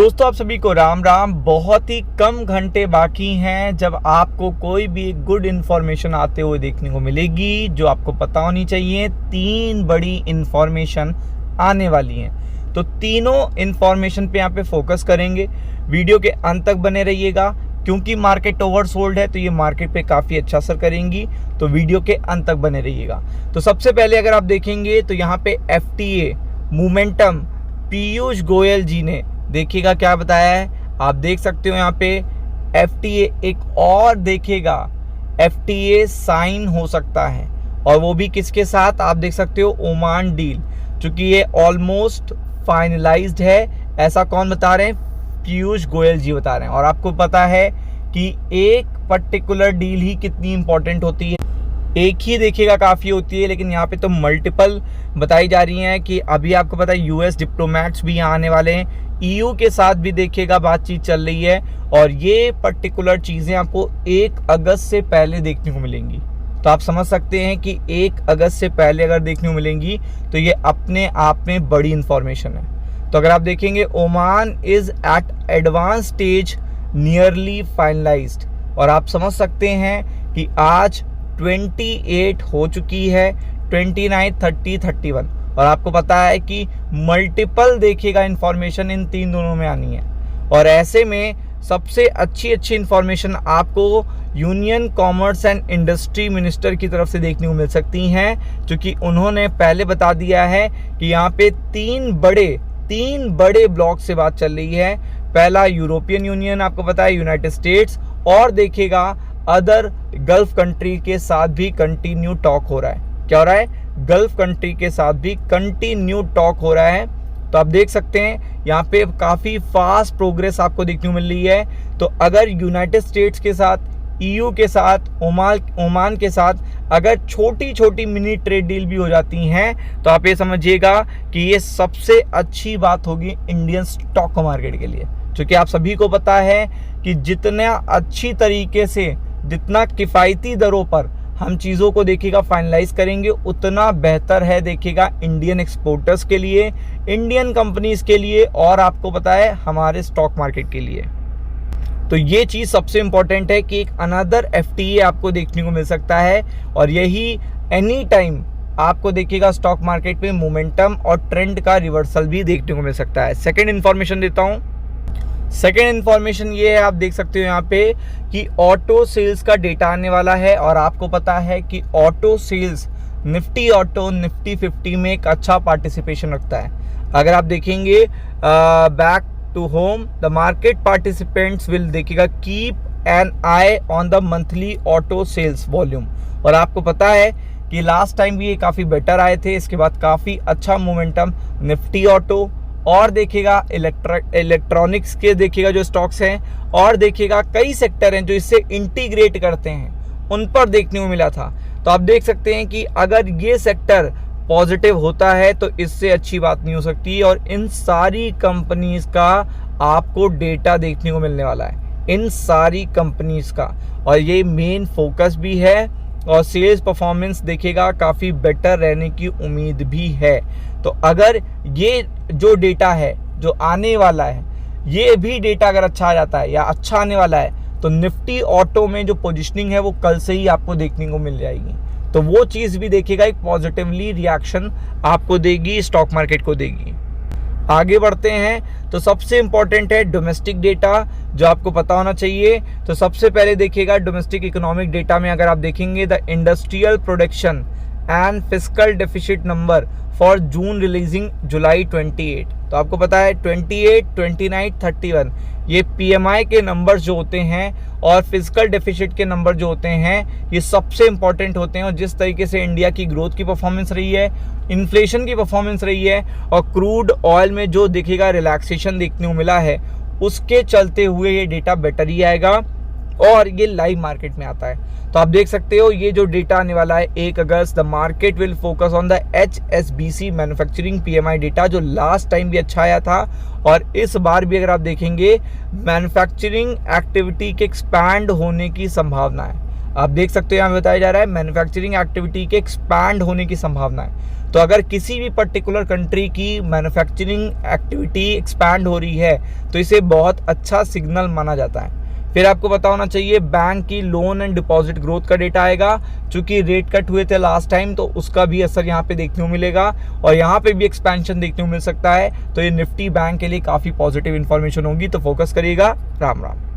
दोस्तों आप सभी को राम राम। बहुत ही कम घंटे बाकी हैं जब आपको कोई भी गुड इन्फॉर्मेशन आते हुए देखने को मिलेगी जो आपको पता होनी चाहिए। 3 बड़ी इन्फॉर्मेशन आने वाली हैं, तो तीनों इन्फॉर्मेशन पे यहाँ पे फोकस करेंगे। वीडियो के अंत तक बने रहिएगा क्योंकि मार्केट ओवरसोल्ड है तो ये मार्केट पे काफ़ी अच्छा असर करेंगी, तो वीडियो के अंत तक बने रहिएगा। तो सबसे पहले अगर आप देखेंगे तो यहाँ पे FTA मोमेंटम पीयूष गोयल जी ने देखिएगा क्या बताया है। आप देख सकते हो यहाँ पे FTA एक और देखिएगा FTA साइन हो सकता है, और वो भी किसके साथ आप देख सकते हो, ओमान डील, चूंकि ये ऑलमोस्ट फाइनलाइज्ड है। ऐसा कौन बता रहे हैं? पीयूष गोयल जी बता रहे हैं। और आपको पता है कि एक पर्टिकुलर डील ही कितनी इंपॉर्टेंट होती है, एक ही देखिएगा काफ़ी होती है, लेकिन यहाँ पे तो मल्टीपल बताई जा रही हैं कि अभी आपको पता है US डिप्लोमेट्स भी यहाँ आने वाले हैं, EU के साथ भी देखिएगा बातचीत चल रही है, और ये पर्टिकुलर चीज़ें आपको 1 अगस्त से पहले देखने को मिलेंगी। तो आप समझ सकते हैं कि 1 अगस्त से पहले अगर देखने को मिलेंगी तो ये अपने आप में बड़ी इंफॉर्मेशन है। तो अगर आप देखेंगे Oman is at advance stage nearly finalised, और आप समझ सकते हैं कि आज 28 हो चुकी है, 29, 30, 31, और आपको पता है कि मल्टीपल देखिएगा इन्फॉर्मेशन इन तीन दोनों में आनी है। और ऐसे में सबसे अच्छी इंफॉर्मेशन आपको union commerce and industry minister की तरफ से देखने को मिल सकती हैं, क्योंकि उन्होंने पहले बता दिया है कि यहाँ पे तीन बड़े ब्लॉक से बात चल रही है। पहला यूरोपियन यूनियन, आपको पता है यूनाइटेड स्टेट्स, और देखिएगा अदर गल्फ कंट्री के साथ भी कंटिन्यू टॉक हो रहा है। क्या हो रहा है? गल्फ कंट्री के साथ भी कंटिन्यू टॉक हो रहा है। तो आप देख सकते हैं यहाँ पे काफ़ी फास्ट प्रोग्रेस आपको देखने को मिल रही है। तो अगर यूनाइटेड स्टेट्स के साथ, EU के साथ, ओमान के साथ अगर छोटी मिनी ट्रेड डील भी हो जाती हैं तो आप ये समझिएगा कि ये सबसे अच्छी बात होगी इंडियन स्टॉक मार्केट के लिए, क्योंकि आप सभी को पता है कि जितना अच्छी तरीके से, जितना किफ़ायती दरों पर हम चीज़ों को देखिएगा फाइनलाइज करेंगे, उतना बेहतर है देखिएगा इंडियन एक्सपोर्टर्स के लिए, इंडियन कंपनीज के लिए, और आपको पता है हमारे स्टॉक मार्केट के लिए। तो ये चीज़ सबसे इम्पॉर्टेंट है कि एक अनदर FTA आपको देखने को मिल सकता है, और यही एनी टाइम आपको देखिएगा स्टॉक मार्केट पे मोमेंटम और ट्रेंड का रिवर्सल भी देखने को मिल सकता है। सेकेंड इन्फॉर्मेशन देता हूँ। सेकेंड इन्फॉर्मेशन ये है, आप देख सकते हो यहाँ पे कि ऑटो सेल्स का डेटा आने वाला है, और आपको पता है कि ऑटो सेल्स निफ्टी 50 में एक अच्छा पार्टिसिपेशन रखता है। अगर आप देखेंगे back to home, the market participants will देखिएगा keep an eye on the monthly auto sales volume, और आपको पता है कि लास्ट टाइम भी ये काफ़ी बेटर आए थे। इसके बाद काफ़ी अच्छा मोमेंटम निफ्टी ऑटो, और देखिएगा इलेक्ट्रॉनिक्स के देखिएगा जो स्टॉक्स हैं, और देखिएगा कई सेक्टर हैं जो इससे इंटीग्रेट करते हैं, उन पर देखने को मिला था। तो आप देख सकते हैं कि अगर ये सेक्टर पॉजिटिव होता है तो इससे अच्छी बात नहीं हो सकती, और इन सारी कंपनीज का आपको डेटा देखने को मिलने वाला है, इन सारी कंपनीज का, और ये मेन फोकस भी है, और सेल्स परफॉर्मेंस देखिएगा काफ़ी बेटर रहने की उम्मीद भी है। तो अगर ये जो डेटा है जो आने वाला है, ये भी डेटा अगर अच्छा आ जाता है या अच्छा आने वाला है, तो निफ्टी ऑटो में जो पोजीशनिंग है वो कल से ही आपको देखने को मिल जाएगी। तो वो चीज़ भी देखिएगा एक पॉजिटिवली रिएक्शन आपको देगी, स्टॉक मार्केट को देगी। आगे बढ़ते हैं तो सबसे इम्पॉर्टेंट है डोमेस्टिक डेटा, जो आपको पता होना चाहिए। तो सबसे पहले देखिएगा डोमेस्टिक इकोनॉमिक डेटा में अगर आप देखेंगे the industrial production and fiscal deficit number for June releasing July 28। तो आपको पता है 28, 29, 31 ये PMI के नंबर्स जो होते हैं और फिजिकल डेफिसिट के नंबर जो होते हैं, ये सबसे इंपॉर्टेंट होते हैं। और जिस तरीके से इंडिया की ग्रोथ की परफॉर्मेंस रही है, इन्फ्लेशन की परफॉर्मेंस रही है, और क्रूड ऑयल में जो देखिएगा रिलैक्सेशन देखने को मिला है, उसके चलते हुए ये डेटा बेटर ही आएगा, और ये लाइव मार्केट में आता है। तो आप देख सकते हो ये जो डेटा आने वाला है 1 August, the market will focus on the HSBC manufacturing PMI data, जो लास्ट टाइम भी अच्छा आया था, और इस बार भी अगर आप देखेंगे मैन्युफैक्चरिंग एक्टिविटी के एक्सपैंड होने की संभावना है। आप देख सकते हो यहाँ बताया जा रहा है मैन्युफैक्चरिंग एक्टिविटी के एक्सपैंड होने की संभावना है। तो अगर किसी भी पर्टिकुलर कंट्री की मैन्युफैक्चरिंग एक्टिविटी एक्सपैंड हो रही है तो इसे बहुत अच्छा सिग्नल माना जाता है। फिर आपको पता होना चाहिए बैंक की लोन एंड डिपॉजिट ग्रोथ का डेटा आएगा, चूंकि रेट कट हुए थे लास्ट टाइम तो उसका भी असर यहाँ पे देखने को मिलेगा और यहाँ पे भी एक्सपेंशन देखने को मिल सकता है। तो ये निफ्टी बैंक के लिए काफ़ी पॉजिटिव इन्फॉर्मेशन होगी, तो फोकस करिएगा। राम राम।